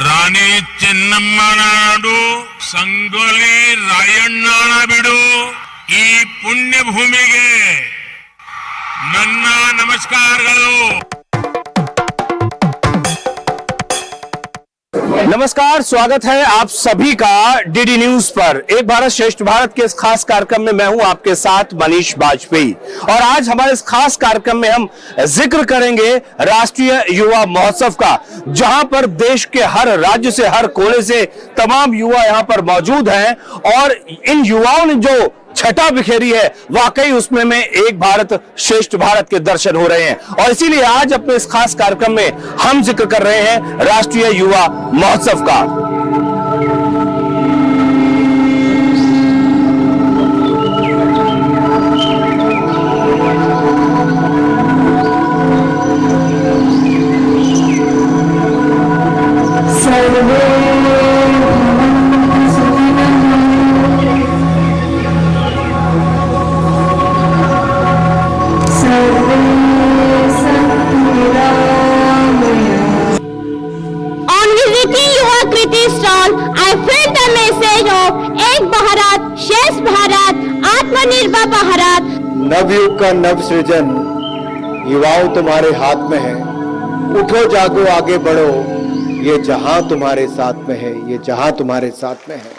ರಾಣಿ ಚೆನ್ನಮ್ಮ ನಾಡು ಸಂಗೊಳ್ಳಿ ರಾಯಣ್ಣನ ಬಿಡು ಈ ಪುಣ್ಯ ಭೂಮಿಗೆ ನನ್ನ ನಮಸ್ಕಾರಗಳು। नमस्कार, स्वागत है आप सभी का डीडी न्यूज पर। एक भारत श्रेष्ठ भारत के इस खास कार्यक्रम में मैं हूं आपके साथ मनीष बाजपेयी और आज हमारे इस खास कार्यक्रम में हम जिक्र करेंगे राष्ट्रीय युवा महोत्सव का, जहां पर देश के हर राज्य से, हर कोने से तमाम युवा यहां पर मौजूद हैं और इन युवाओं ने जो छटा बिखेरी है, वाकई उसमें में एक भारत श्रेष्ठ भारत के दर्शन हो रहे हैं और इसीलिए आज अपने इस खास कार्यक्रम में हम जिक्र कर रहे हैं राष्ट्रीय युवा महोत्सव का। I felt the message of एक भारत श्रेष्ठ भारत आत्मनिर्भर भारत। नवयुग का नव सृजन युवाओं तुम्हारे हाथ में है, उठो जागो आगे बढ़ो, ये जहां तुम्हारे साथ में है, ये जहां तुम्हारे साथ में है।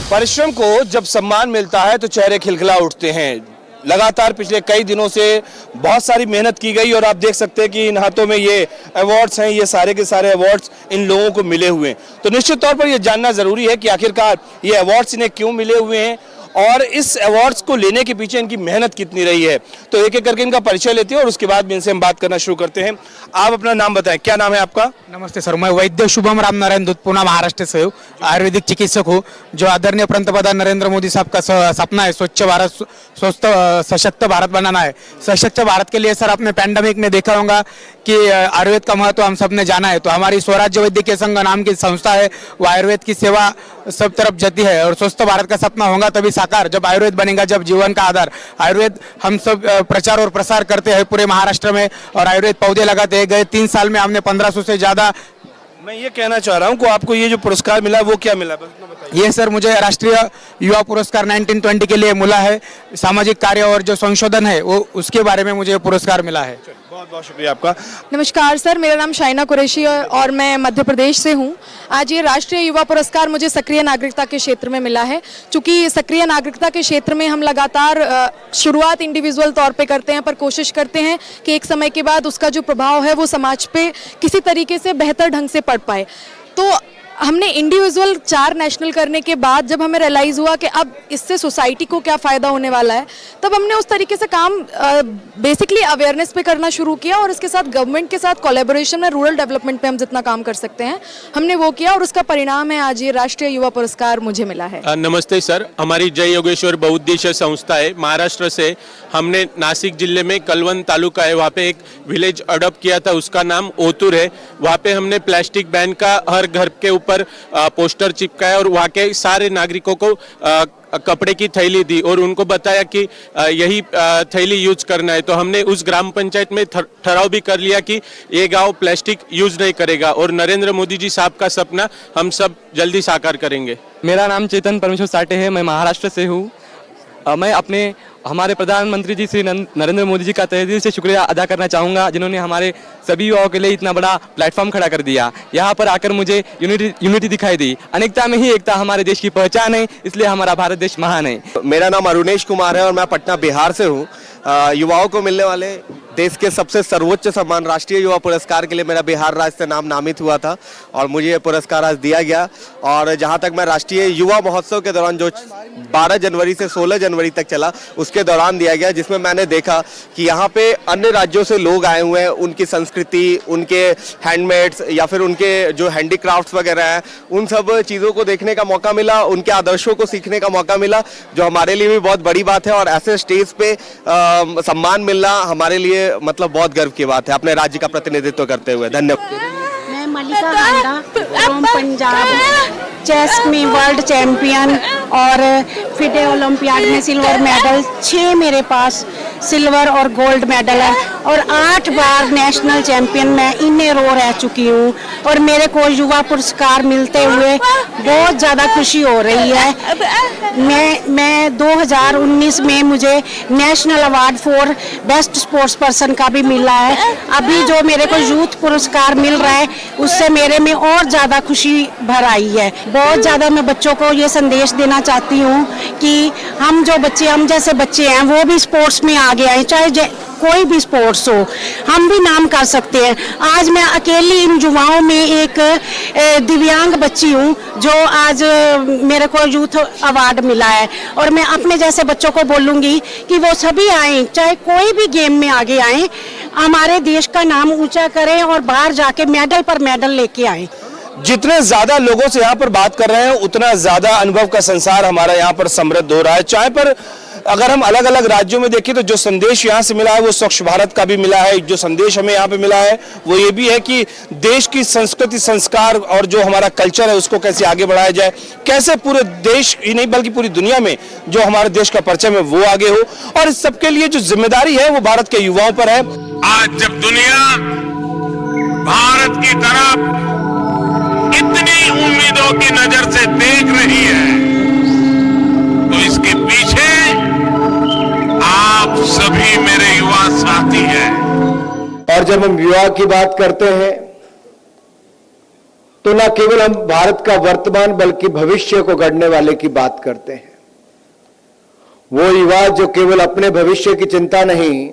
परिश्रम को जब सम्मान मिलता है तो चेहरे खिलखिला उठते हैं। लगातार पिछले कई दिनों से बहुत सारी मेहनत की गई और आप देख सकते हैं कि इन हाथों में ये अवार्ड्स हैं, ये सारे के सारे अवार्ड्स इन लोगों को मिले हुए हैं। तो निश्चित तौर पर ये जानना जरूरी है कि आखिरकार ये अवार्ड्स इन्हें क्यों मिले हुए हैं और इस अवार्ड्स को लेने के पीछे इनकी मेहनत कितनी रही है। तो एक एक करके इनका परिचय लेते हैं और उसके बाद इनसे हम बात करना शुरू करते हैं। आप अपना नाम बताएं, क्या नाम है आपका? नमस्ते सर, मैं वैद्य शुभम राम नारायण दूत, पुणे महाराष्ट्र से हूँ। आयुर्वेदिक चिकित्सक हूँ। जो आदरणीय पंतप्रधान नरेंद्र मोदी साहब का सपना है स्वच्छ भारत, स्वस्थ सशक्त भारत बनाना है। सशक्त भारत के लिए सर आपने पैंडेमिक में देखा होगा कि आयुर्वेद का महत्व हम सब ने जाना है। तो हमारी स्वराज्य वैद्यकीय संघ नाम की संस्था है, वो आयुर्वेद की सेवा सब तरफ जाती है और स्वस्थ भारत का सपना होगा तभी साकार जब आयुर्वेद बनेगा, जब जीवन का आधार आयुर्वेद। हम सब प्रचार और प्रसार करते हैं पूरे महाराष्ट्र में और आयुर्वेद पौधे लगाते हैं। गए 3 साल में हमने 1500 से ज्यादा। मैं ये कहना चाह रहा हूँ कि आपको ये जो पुरस्कार मिला वो क्या मिला, बस बताइए। ये सर मुझे राष्ट्रीय युवा पुरस्कार 1920 के लिए मिला है। सामाजिक कार्य और जो संशोधन है वो उसके बारे में मुझे पुरस्कार मिला है। बहुत बहुत शुक्रिया आपका। नमस्कार सर, मेरा नाम शाइना कुरैशी है और मैं मध्य प्रदेश से हूँ। आज ये राष्ट्रीय युवा पुरस्कार मुझे सक्रिय नागरिकता के क्षेत्र में मिला है। चूँकि सक्रिय नागरिकता के क्षेत्र में हम लगातार शुरुआत इंडिविजुअल तौर पे करते हैं, पर कोशिश करते हैं कि एक समय के बाद उसका जो प्रभाव है वो समाज पे किसी तरीके से बेहतर ढंग से पड़ पाए। तो हमने इंडिविजुअल 4 नेशनल करने के बाद जब हमें रियलाइज़ हुआ कि अब इससे सोसाइटी को क्या फ़ायदा होने वाला है, तब हमने उस तरीके से काम बेसिकली अवेयरनेस पे करना शुरू किया और इसके साथ गवर्नमेंट के साथ कोलैबोरेशन में रूरल डेवलपमेंट पे हम जितना काम कर सकते हैं हमने वो किया और उसका परिणाम है आज ये राष्ट्रीय युवा पुरस्कार मुझे मिला है। नमस्ते सर, हमारी जय योगेश्वर बहुउद्देशीय संस्था है महाराष्ट्र से। हमने नासिक जिले में कलवन तालुका है, वहाँ पे एक विलेज अडॉप्ट किया था, उसका नाम ओतूर है। वहाँ पे हमने प्लास्टिक बैन का हर घर के ऊपर पोस्टर चिपकाया और वहाँ के सारे नागरिकों को कपड़े की थैली दी और उनको बताया कि यही थैली यूज करना है। तो हमने उस ग्राम पंचायत में ठहराव भी कर लिया कि ये गांव प्लास्टिक यूज नहीं करेगा और नरेंद्र मोदी जी साहब का सपना हम सब जल्दी साकार करेंगे। मेरा नाम चेतन परमेश्वर साटे है, मैं महाराष्ट्र से हूँ। मैं हमारे प्रधानमंत्री जी श्री नरेंद्र मोदी जी का तहे दिल से शुक्रिया अदा करना चाहूँगा, जिन्होंने हमारे सभी युवाओं के लिए इतना बड़ा प्लेटफॉर्म खड़ा कर दिया। यहाँ पर आकर मुझे यूनिटी दिखाई दी। अनेकता में ही एकता हमारे देश की पहचान है, इसलिए हमारा भारत देश महान है। मेरा नाम अरुणेश कुमार है और मैं पटना बिहार से हूँ। युवाओं को मिलने वाले देश के सबसे सर्वोच्च सम्मान राष्ट्रीय युवा पुरस्कार के लिए मेरा बिहार राज्य से नाम नामित हुआ था और मुझे ये पुरस्कार आज दिया गया। और जहाँ तक मैं राष्ट्रीय युवा महोत्सव के दौरान जो 12 जनवरी से 16 जनवरी तक चला उसके दौरान दिया गया, जिसमें मैंने देखा कि यहाँ पे अन्य राज्यों से लोग आए हुए हैं, उनकी संस्कृति, उनके हैंडमेड्स या फिर उनके जो हैंडीक्राफ्ट्स वगैरह हैं, उन सब चीज़ों को देखने का मौका मिला, उनके आदर्शों को सीखने का मौका मिला, जो हमारे लिए भी बहुत बड़ी बात है। और ऐसे स्टेज पे सम्मान मिलना हमारे लिए मतलब बहुत गर्व की बात है, अपने राज्य का प्रतिनिधित्व करते हुए। धन्यवाद। मैं मलिका हांडा फ्रॉम पंजाब, चेस में वर्ल्ड चैंपियन और फिडे ओलंपियाड में सिल्वर मेडल, 6 मेरे पास सिल्वर और गोल्ड मेडल है और 8 बार नेशनल चैंपियन मैं इन्हें रो रह चुकी हूँ। और मेरे को युवा पुरस्कार मिलते हुए बहुत ज़्यादा खुशी हो रही है। मैं 2019 में मुझे national award for best sports person का भी मिला है। अभी जो मेरे को यूथ पुरस्कार मिल रहा है उससे मेरे में और ज़्यादा खुशी भर आई है। बहुत ज़्यादा मैं बच्चों को ये संदेश देना चाहती हूँ कि हम जैसे बच्चे हैं वो भी स्पोर्ट्स में आगे आए, चाहे कोई भी स्पोर्ट्स हो, हम भी नाम कर सकते हैं। आज मैं अकेली इन युवाओं में एक दिव्यांग बच्ची हूँ जो आज मेरे को यूथ अवार्ड मिला है और मैं अपने जैसे बच्चों को बोलूँगी कि वो सभी आएँ, चाहे कोई भी गेम में आगे आएँ, हमारे देश का नाम ऊंचा करें और बाहर जाके मेडल पर मेडल लेके आएँ। जितने ज्यादा लोगों से यहाँ पर बात कर रहे हैं उतना ज्यादा अनुभव का संसार हमारा यहाँ पर समृद्ध हो रहा है। चाहे पर अगर हम अलग अलग राज्यों में देखें तो जो संदेश यहाँ से मिला है वो स्वच्छ भारत का भी मिला है। जो संदेश हमें यहाँ पे मिला है वो ये भी है कि देश की संस्कृति, संस्कार और जो हमारा कल्चर है उसको कैसे आगे बढ़ाया जाए, कैसे पूरे देश ही नहीं बल्कि पूरी दुनिया में जो हमारे देश का परचम है वो आगे हो। और इस सबके लिए जो जिम्मेदारी है वो भारत के युवाओं पर है। आज जब दुनिया भारत की तरफ इतनी उम्मीदों की नजर से देख रही है तो इसके पीछे आप सभी मेरे युवा साथी हैं। और जब हम युवा की बात करते हैं तो न केवल हम भारत का वर्तमान बल्कि भविष्य को गढ़ने वाले की बात करते हैं। वो युवा जो केवल अपने भविष्य की चिंता नहीं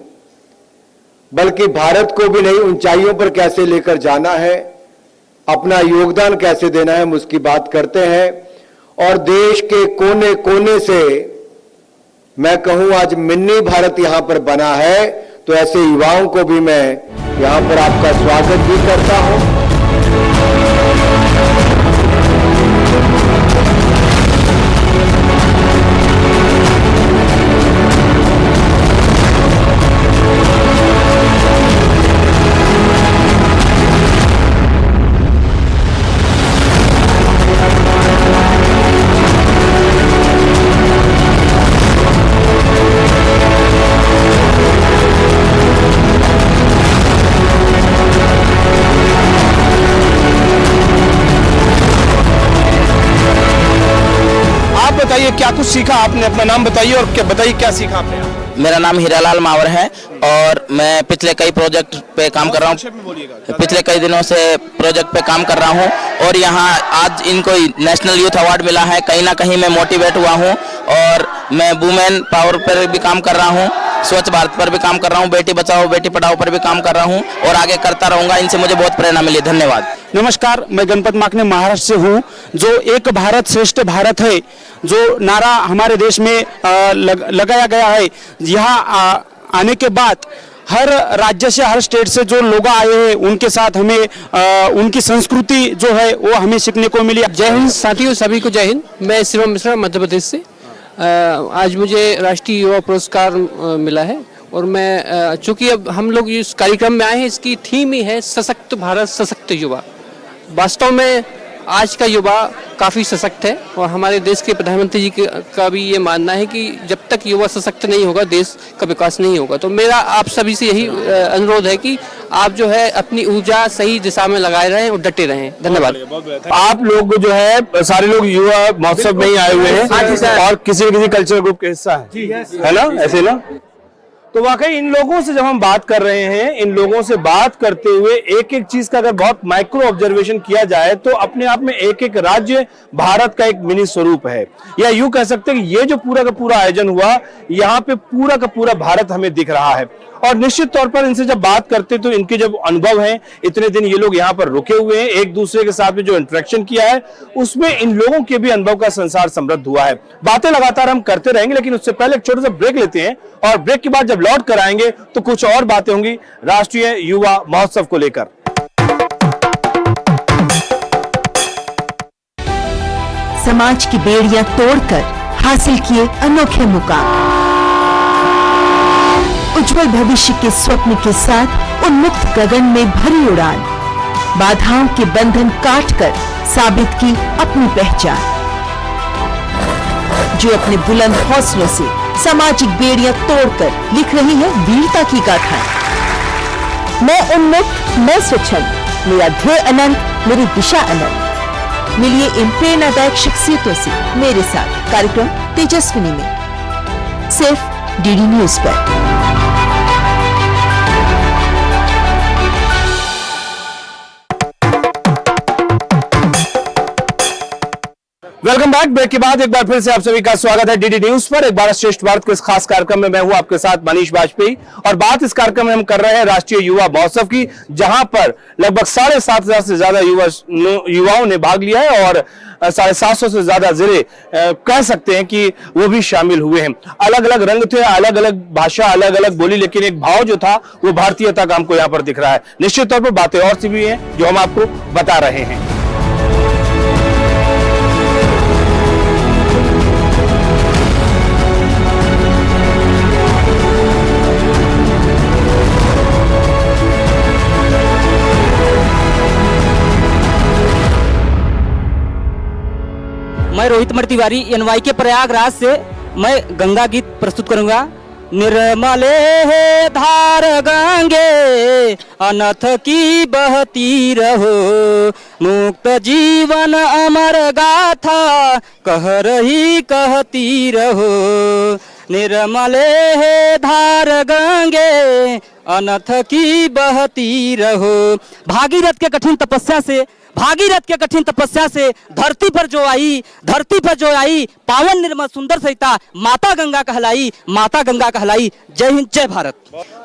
बल्कि भारत को भी नई ऊंचाइयों पर कैसे लेकर जाना है, अपना योगदान कैसे देना है, हम उसकी बात करते हैं। और देश के कोने कोने से मैं कहूं आज मिनी भारत यहां पर बना है, तो ऐसे युवाओं को भी मैं यहां पर आपका स्वागत भी करता हूं। बताइए क्या कुछ सीखा आपने, अपना नाम बताइए और क्या बताइए क्या सीखा आपने। मेरा नाम हीरालाल मावर है और मैं पिछले कई प्रोजेक्ट पे काम कर रहा हूँ। पिछले कई दिनों से प्रोजेक्ट पे काम कर रहा हूँ और यहाँ आज इनको नेशनल यूथ अवार्ड मिला है। कहीं ना कहीं मैं मोटिवेट हुआ हूँ और मैं वुमेन पावर पर भी काम कर रहा हूँ। स्वच्छ भारत पर भी काम कर रहा हूँ, बेटी बचाओ बेटी पढ़ाओ पर भी काम कर रहा हूँ और आगे करता रहूंगा। इनसे मुझे बहुत प्रेरणा मिली। धन्यवाद। नमस्कार, मैं गणपत माकने महाराष्ट्र से हूँ। जो एक भारत श्रेष्ठ भारत है, जो नारा हमारे देश में लगाया गया है, यहाँ आने के बाद हर राज्य से, हर स्टेट से जो लोग आए हैं उनके साथ हमें उनकी संस्कृति जो है वो हमें सीखने को मिली। जय हिंद साथियों, सभी को जय हिंद। मैं शिवम मिश्रा मध्य प्रदेश से। आज मुझे राष्ट्रीय युवा पुरस्कार मिला है और मैं चूंकि अब हम लोग इस कार्यक्रम में आए हैं, इसकी थीम ही है सशक्त भारत सशक्त युवा। वास्तव में आज का युवा काफ़ी सशक्त है और हमारे देश के प्रधानमंत्री जी का भी ये मानना है कि जब तक युवा सशक्त नहीं होगा देश का विकास नहीं होगा। तो मेरा आप सभी से यही अनुरोध है कि आप जो है अपनी ऊर्जा सही दिशा में लगाए रहें और डटे रहें। धन्यवाद। आप लोग जो है सारे लोग युवा महोत्सव में ही आए हुए हैं और किसी न किसी कल्चरल ग्रुप के हिस्सा है ना, ऐसे ना? तो वाकई इन लोगों से जब हम बात कर रहे हैं, इन लोगों से बात करते हुए एक एक चीज का अगर बहुत माइक्रो ऑब्जर्वेशन किया जाए तो अपने आप में एक एक राज्य भारत का एक मिनी स्वरूप है। या यूं कह सकते हैं कि ये जो पूरा का पूरा आयोजन हुआ, यहाँ पे पूरा का पूरा भारत हमें दिख रहा है। और निश्चित तौर पर इनसे जब बात करते तो इनके जब अनुभव हैं, इतने दिन ये लोग यहाँ पर रुके हुए हैं, एक दूसरे के साथ में जो इंटरेक्शन किया है उसमें इन लोगों के भी अनुभव का संसार समृद्ध हुआ है। बातें लगातार हम करते रहेंगे, लेकिन उससे पहले एक छोटा सा ब्रेक लेते हैं और ब्रेक के बाद जब लौट कर आएंगे तो कुछ और बातें होंगी राष्ट्रीय युवा महोत्सव को लेकर। समाज की बेड़ियां तोड़कर हासिल किए अनोखे मुकाम, उज्जवल भविष्य के स्वप्न के साथ उन्मुक्त गगन में भरी उड़ान, बाधाओं के बंधन काटकर साबित की अपनी पहचान, जो अपने बुलंद हौसलों से सामाजिक बेड़ियां तोड़कर लिख रही है वीरता की गाथाएं। मैं उन्मुक्त, मैं स्वच्छंद, मेरा ध्येय अनंत, मेरी दिशा अनंत। मिलिए इन प्रेरणादायक शख्सियतों से मेरे साथ कार्यक्रम तेजस्विनी में, सिर्फ डीडी न्यूज पर। Welcome back. ब्रेक के बाद एक बार फिर से आप सभी का स्वागत है डीडी न्यूज पर। एक बार श्रेष्ठ भारत के इस खास कार्यक्रम में मैं हूं आपके साथ मनीष बाजपेयी और बात इस कार्यक्रम में हम कर रहे हैं राष्ट्रीय युवा महोत्सव की, जहां पर लगभग 7,500 से ज्यादा युवाओं ने भाग लिया है और 750 से ज्यादा जिले कह सकते हैं कि वो भी शामिल हुए हैं। अलग अलग रंग थे, अलग अलग भाषा, अलग अलग बोली, लेकिन एक भाव जो था वो भारतीयता का हमको यहाँ पर दिख रहा है। निश्चित तौर पर बातें और सी भी हैं जो हम आपको बता रहे हैं। मैं रोहित मर तिवारी एनवाई के प्रयागराज से मैं गंगा गीत प्रस्तुत करूंगा। निर्मले है धार गंगे अनथ की बहती रहो, मुक्त जीवन अमर गाथा कह रही कहती रहो। निर्मले है धार गंगे अनथ की बहती रहो। भागीरथ के कठिन तपस्या से, भागीरथ के कठिन तपस्या से धरती पर जो आई पावन निर्मल सुंदर सरिता माता गंगा कहलाई, माता गंगा कहलाई। जय हिंद, जय भारत।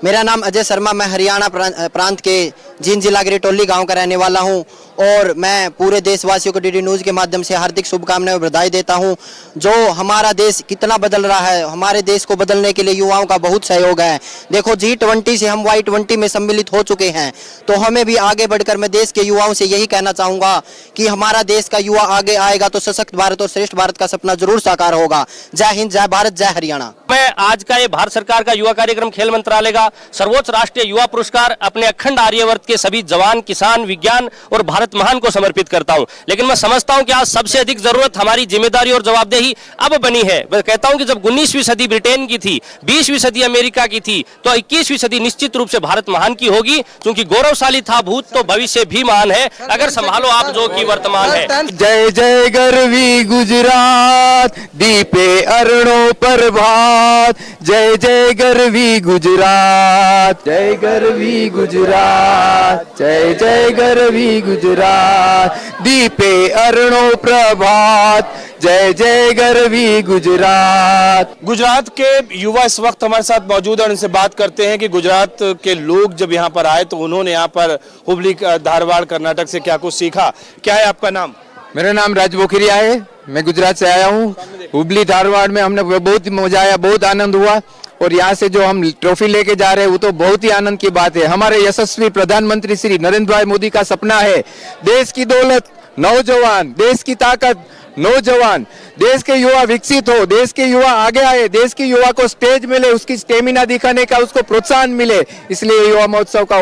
मेरा नाम अजय शर्मा, मैं हरियाणा प्रांत के जींद जिला के रिटोली गांव का रहने वाला हूं और मैं पूरे देशवासियों को डीडी न्यूज के माध्यम से हार्दिक शुभकामनाएं और बधाई देता हूं। जो हमारा देश कितना बदल रहा है, हमारे देश को बदलने के लिए युवाओं का बहुत सहयोग है। देखो G20 से हम Y20 में सम्मिलित हो चुके हैं, तो हमें भी आगे बढ़कर मैं देश के युवाओं से यही कहना चाहूंगा कि हमारा देश का युवा आगे आएगा तो सशक्त भारत और श्रेष्ठ भारत का सपना जरूर साकार होगा। जय हिंद, जय भारत, जय हरियाणा। मैं आज का ये भारत सरकार का युवा कार्यक्रम खेल मंत्रालय का सर्वोच्च राष्ट्रीय युवा पुरस्कार अपने अखंड आर्यवर्त के सभी जवान, किसान, विज्ञान और भारत महान को समर्पित करता हूं। लेकिन मैं समझता हूं कि आज सबसे अधिक जरूरत हमारी जिम्मेदारी और जवाबदेही अब बनी है। मैं कहता हूं कि जब 19वीं सदी ब्रिटेन की थी, 20वीं सदी अमेरिका की थी, तो 21वीं सदी निश्चित रूप से भारत महान की होगी, क्योंकि गौरवशाली था भूत तो भविष्य भी महान है अगर संभालो आप जो कि वर्तमान है। जय जय गर्वी गुजरात, दीपे अरणों पर भार, प्रभात, जय जय गरवी गुजरात, जय गरवी गुजरात, जय जय गरवी गुजरात, दीपे अरुणो प्रभात, जय जय गरवी गुजरात। गुजरात के युवा इस वक्त हमारे साथ मौजूद हैं और इनसे बात करते हैं कि गुजरात के लोग जब यहाँ पर आए तो उन्होंने यहाँ पर हुबली, धारवाड़, कर्नाटक से क्या कुछ सीखा। क्या है आपका नाम? मेरा नाम राज बोखरिया है, मैं गुजरात से आया हूँ। हुबली धारवाड़ में हमने बहुत मजा आया, बहुत आनंद हुआ और यहाँ से जो हम ट्रॉफी लेके जा रहे हैं वो तो बहुत ही आनंद की बात है। हमारे यशस्वी प्रधानमंत्री श्री नरेंद्र भाई मोदी का सपना है देश की दौलत नौजवान, देश की ताकत नौजवान, देश के युवा विकसित हो, देश के युवा आगे आए, देश के युवा को स्टेज मिले, उसकी स्टेमिना दिखाने का उसको प्रोत्साहन मिले, इसलिए युवा महोत्सव का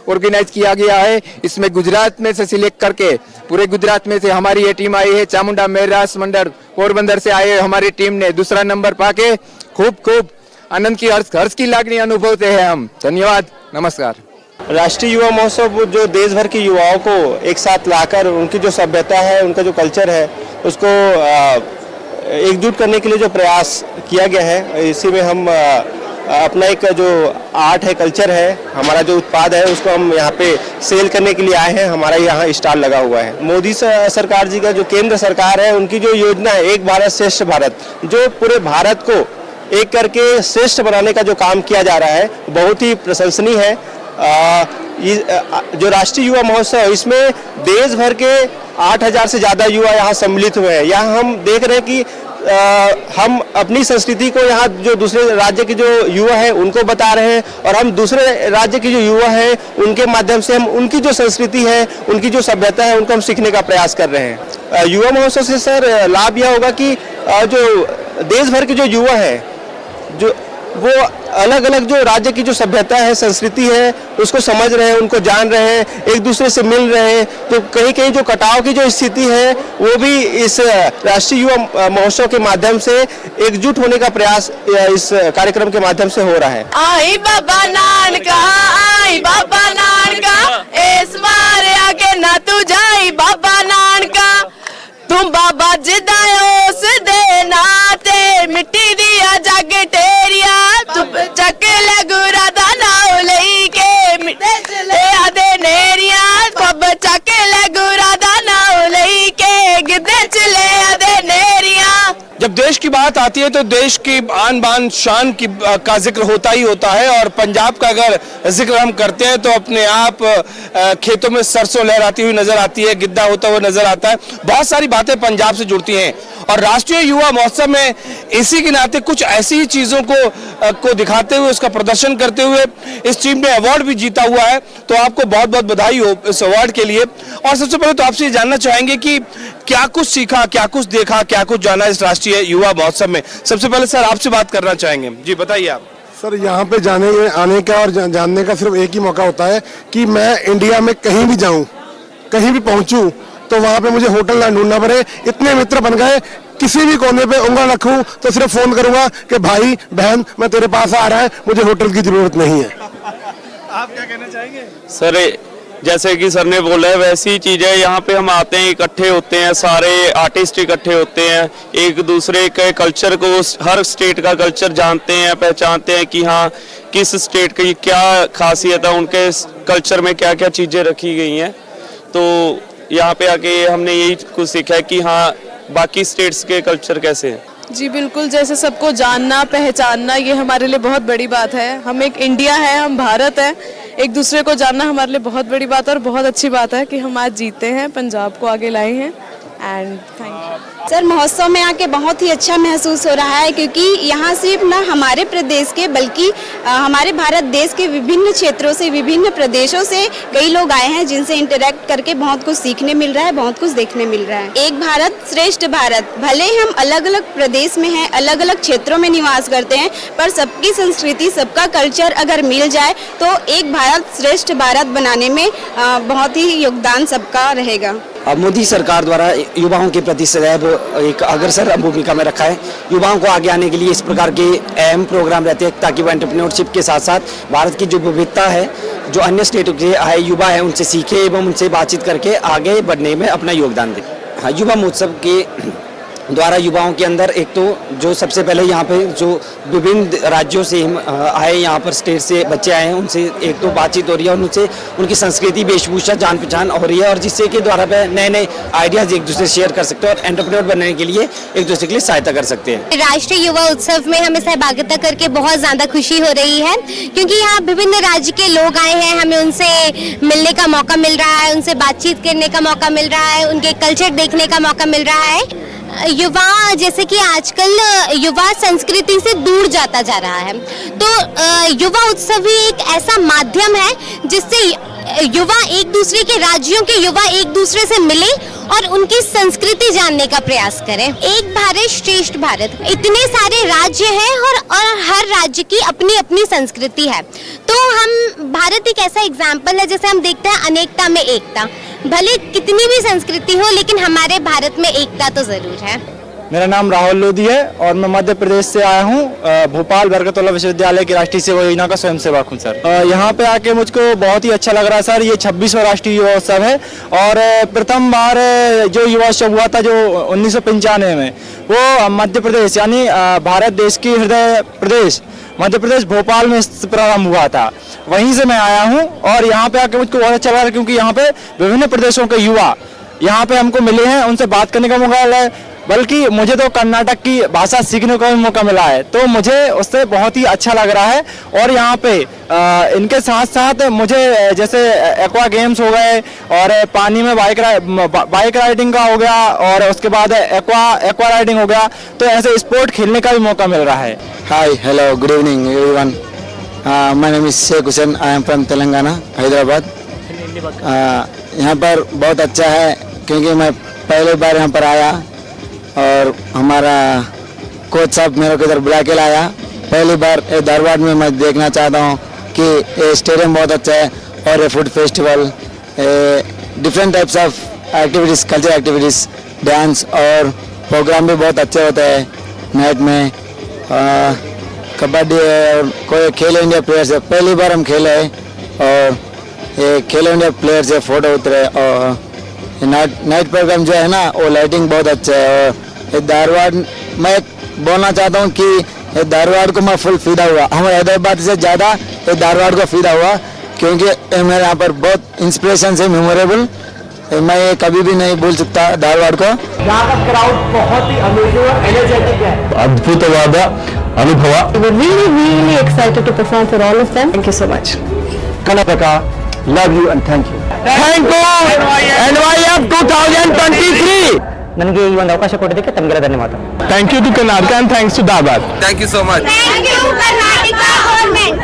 ऑर्गेनाइज किया गया है। इसमें गुजरात में से सिलेक्ट करके पूरे गुजरात में से हमारी ये टीम आई है। चामुंडा मेहरास मंडल पोरबंदर से आए हमारी टीम ने दूसरा नंबर पाके खूब आनंद की हर्ष की लागनी अनुभवते हैं हम। धन्यवाद, नमस्कार। राष्ट्रीय युवा महोत्सव जो देश भर के युवाओं को एक साथ लाकर उनकी जो सभ्यता है, उनका जो कल्चर है, उसको एकजुट करने के लिए जो प्रयास किया गया है, इसी में हम अपना एक जो आर्ट है, कल्चर है, हमारा जो उत्पाद है, उसको हम यहाँ पे सेल करने के लिए आए हैं। हमारा यहाँ स्टॉल लगा हुआ है। मोदी सरकार जी का जो केंद्र सरकार है, उनकी जो योजना है एक भारत श्रेष्ठ भारत, जो पूरे भारत को एक करके श्रेष्ठ बनाने का जो काम किया जा रहा है, बहुत ही प्रशंसनीय है। जो राष्ट्रीय युवा महोत्सव है, इसमें देश भर के 8000 से ज़्यादा युवा यहाँ सम्मिलित हुए हैं। यहाँ हम देख रहे हैं कि हम अपनी संस्कृति को यहाँ जो दूसरे राज्य के जो युवा हैं उनको बता रहे हैं और हम दूसरे राज्य के जो युवा हैं उनके माध्यम से हम उनकी जो संस्कृति है, उनकी जो सभ्यता है, उनको हम सीखने का प्रयास कर रहे हैं। युवा महोत्सव से सर लाभ यह होगा कि जो देश भर के जो युवा हैं, जो वो अलग अलग जो राज्य की जो सभ्यता है, संस्कृति है, उसको समझ रहे हैं, उनको जान रहे हैं, एक दूसरे से मिल रहे हैं। तो कहीं कहीं जो कटाव की जो स्थिति है वो भी इस राष्ट्रीय युवा महोत्सव के माध्यम से एकजुट होने का प्रयास इस कार्यक्रम के माध्यम से हो रहा है। आई बाबा नानका, आई बाबा नानका, इस बार आगे ना तू जाई बाबा नानका, तुम बाबा जिदायो दे नाते मिट्टी दिया जग टेरिया, तुम चक लगुरा दा नाव लेके मिट्टी आदे नेरिया, कब चक लगुरा दा नाव लेके गिद्दे चले आदे नेरिया। जब देश की बात आती है तो देश की आन बान शान की का जिक्र होता ही होता है और पंजाब का अगर जिक्र हम करते हैं तो अपने आप खेतों में सरसों लहराती हुई नजर आती है, गिद्दा होता हुआ नजर आता है। बहुत सारी बातें पंजाब से जुड़ती हैं और राष्ट्रीय युवा महोत्सव में इसी के नाते कुछ ऐसी ही चीजों को दिखाते हुए, उसका प्रदर्शन करते हुए इस टीम ने अवार्ड भी जीता हुआ है। तो आपको बहुत बहुत बधाई हो इस अवार्ड के लिए। और सबसे पहले तो आपसे ये जानना चाहेंगे कि क्या कुछ सीखा, क्या कुछ देखा, क्या कुछ जाना इस राष्ट्रीय युवा महोत्सव में। सबसे पहले सर आपसे बात करना चाहेंगे, जी बताइए आप। सर यहाँ पे आने का और जानने का सिर्फ एक ही मौका होता है कि मैं इंडिया में कहीं भी जाऊं, कहीं भी पहुंचूं, तो वहां पे मुझे होटल ना ढूंढना पड़े। इतने मित्र बन गए, किसी भी कोने पे उंगल रखूं तो सिर्फ फोन करूंगा कि भाई बहन मैं तेरे पास आ रहा है, मुझे होटल की जरूरत नहीं है। आप क्या कहना चाहेंगे? सर जैसे कि सर ने बोला है वैसी चीज है, यहाँ पे हम आते हैं, इकट्ठे होते हैं, सारे आर्टिस्ट इकट्ठे होते हैं, एक दूसरे के कल्चर को, हर स्टेट का कल्चर जानते हैं, पहचानते हैं कि हाँ किस स्टेट की क्या खासियत है, उनके कल्चर में क्या क्या चीजें रखी गई हैं। तो यहाँ पे आके हमने यही कुछ सीखा है कि हाँ बाकी स्टेट्स के कल्चर कैसे हैं। जी बिल्कुल, जैसे सबको जानना पहचानना ये हमारे लिए बहुत बड़ी बात है। हम एक इंडिया है, हम भारत है, एक दूसरे को जानना हमारे लिए बहुत बड़ी बात है और बहुत अच्छी बात है कि हम आज जीते हैं, पंजाब को आगे लाए हैं। And thank you sir. महोत्सव में आके बहुत ही अच्छा महसूस हो रहा है क्योंकि यहाँ सिर्फ ना हमारे प्रदेश के बल्कि हमारे भारत देश के विभिन्न क्षेत्रों से, विभिन्न प्रदेशों से कई लोग आए हैं जिनसे इंटरेक्ट करके बहुत कुछ सीखने मिल रहा है, बहुत कुछ देखने मिल रहा है। एक भारत श्रेष्ठ भारत, भले ही हम अलग अलग प्रदेश में हैं, अलग अलग क्षेत्रों में निवास करते हैं, पर सबकी संस्कृति, सबका कल्चर अगर मिल जाए तो एक भारत श्रेष्ठ भारत बनाने में बहुत ही योगदान सबका रहेगा। अब मोदी सरकार द्वारा युवाओं के प्रति सदैव एक अग्रसर भूमिका में रखा है। युवाओं को आगे आने के लिए इस प्रकार के अहम प्रोग्राम रहते हैं ताकि वो एंटरप्रेन्योरशिप के साथ साथ भारत की जो विविधता है, जो अन्य स्टेटों के आए युवा हैं, उनसे सीखे एवं उनसे बातचीत करके आगे बढ़ने में अपना योगदान दें। हाँ, युवा महोत्सव के द्वारा युवाओं के अंदर एक तो जो सबसे पहले यहाँ पे जो विभिन्न राज्यों से आए, यहाँ पर स्टेट से बच्चे आए हैं, उनसे एक तो बातचीत हो रही है और उनसे उनकी संस्कृति, वेशभूषा, जान पहचान हो रही है और जिससे के द्वारा पे नए नए आइडियाज एक दूसरे शेयर कर सकते हैं और एंटरप्रेन्योर बनने के लिए एक दूसरे के लिए सहायता कर सकते हैं। राष्ट्रीय युवा उत्सव में हमें सहभागिता करके बहुत ज्यादा खुशी हो रही है, क्योंकि यहाँ विभिन्न राज्य के लोग आए हैं, हमें उनसे मिलने का मौका मिल रहा है, उनसे बातचीत करने का मौका मिल रहा है, उनके कल्चर देखने का मौका मिल रहा है। युवा, जैसे कि आजकल युवा संस्कृति से दूर जाता जा रहा है, तो युवा उत्सव ही एक ऐसा माध्यम है जिससे युवा एक दूसरे के राज्यों के युवा एक दूसरे से मिले और उनकी संस्कृति जानने का प्रयास करें। एक भारत श्रेष्ठ भारत, इतने सारे राज्य हैं और हर राज्य की अपनी अपनी संस्कृति है, तो हम भारत एक ऐसा एग्जाम्पल है जैसे हम देखते हैं अनेकता में एकता। भले कितनी भी संस्कृति हो, लेकिन हमारे भारत में एकता तो जरूर है। मेरा नाम राहुल लोधी है और मैं मध्य प्रदेश से आया हूँ। भोपाल बरकतुल्लाह विश्वविद्यालय की राष्ट्रीय सेवा योजना का स्वयंसेवक हूँ सर। यहाँ पे आके मुझको बहुत ही अच्छा लग रहा है सर। ये 26वां राष्ट्रीय युवा उत्सव है और प्रथम बार जो युवा उत्सव हुआ था जो 1995 में, वो मध्य प्रदेश यानी भारत देश की हृदय प्रदेश मध्य प्रदेश भोपाल में प्रारंभ हुआ था। वहीं से मैं आया हूँ और यहाँ पे आके मुझको बहुत अच्छा लगा क्योंकि यहाँ पे विभिन्न प्रदेशों के युवा यहाँ पे हमको मिले हैं, उनसे बात करने का मौका मिला है, बल्कि मुझे तो कर्नाटक की भाषा सीखने का भी मौका मिला है, तो मुझे उससे बहुत ही अच्छा लग रहा है। और यहाँ पे इनके साथ साथ मुझे जैसे एक्वा गेम्स हो गए और पानी में बाइक राइडिंग का हो गया और उसके बाद एक्वा राइडिंग हो गया, तो ऐसे स्पोर्ट खेलने का भी मौका मिल रहा है। Hi, hello, good evening everyone. My name is Shaikh Hussain, I am from Telangana, Hyderabad. यहाँ पर बहुत अच्छा है क्योंकि मैं पहली बार यहाँ पर आया और हमारा कोच साहब मेरे को इधर बुला के लाया। पहली बार धारवाड़ में मैं देखना चाहता हूँ कि स्टेडियम बहुत अच्छा है और ये food festival, different types of activities, culture activities, dance और प्रोग्राम भी बहुत अच्छे होते हैं। नाइट में कबड्डी है और कोई खेलो इंडिया प्लेयर्स है, पहली बार हम खेले हैं और ये खेलो इंडिया प्लेयर्स है, फोटो उतरे और नाइट प्रोग्राम जो है ना वो लाइटिंग बहुत अच्छा है। और धारवाड़ मैं बोलना चाहता हूँ कि धारवाड़ को मैं फुल फिदा हुआ, हमारे हैदराबाद से ज़्यादा धारवाड़ को फिदा हुआ क्योंकि मेरे यहाँ पर बहुत इंस्पिरेशन है, मेमोरेबल, मैं ये कभी भी नहीं भूल सकता धारवाड़ को। यहाँ का क्राउड बहुत ही अमेजिंग और एनर्जेटिक है, अद्भुतवाद अनुभव। really excited to perform for all of them. Thank you so much. Karnataka, love you and thank you. Thank you NYF 2023. ನನಗೆ ಈ ಒಂದು ಅವಕಾಶ ಕೊಟ್ಟಿದ್ದಕ್ಕೆ ತಮಗೆಲ್ಲ ಧನ್ಯವಾದ. Thank you to Karnataka and thanks to Dharwad. Thank you so much. Thank you Karnataka government.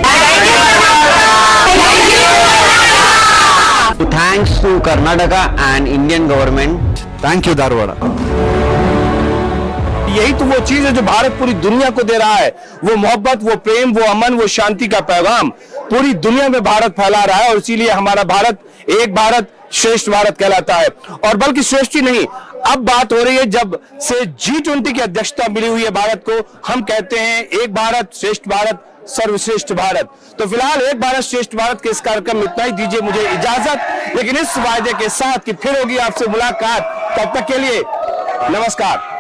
Thanks to Karnataka and Indian government. Thank you Dharwad. यही तो वो चीज है जो भारत पूरी दुनिया को दे रहा है, वो मोहब्बत, वो प्रेम, वो अमन, वो शांति का पैगाम पूरी दुनिया में भारत फैला रहा है और इसीलिए हमारा भारत एक भारत श्रेष्ठ भारत कहलाता है। और बल्कि श्रेष्ठ ही नहीं, अब बात हो रही है जब से G20 की अध्यक्षता मिली हुई है भारत को, हम कहते हैं एक भारत श्रेष्ठ भारत, सर्वश्रेष्ठ भारत। तो फिलहाल एक भारत श्रेष्ठ भारत के इस कार्यक्रम में इतना ही, दीजिए मुझे इजाजत, लेकिन इस वायदे के साथ कि फिर होगी आपसे मुलाकात। तब तक के लिए नमस्कार।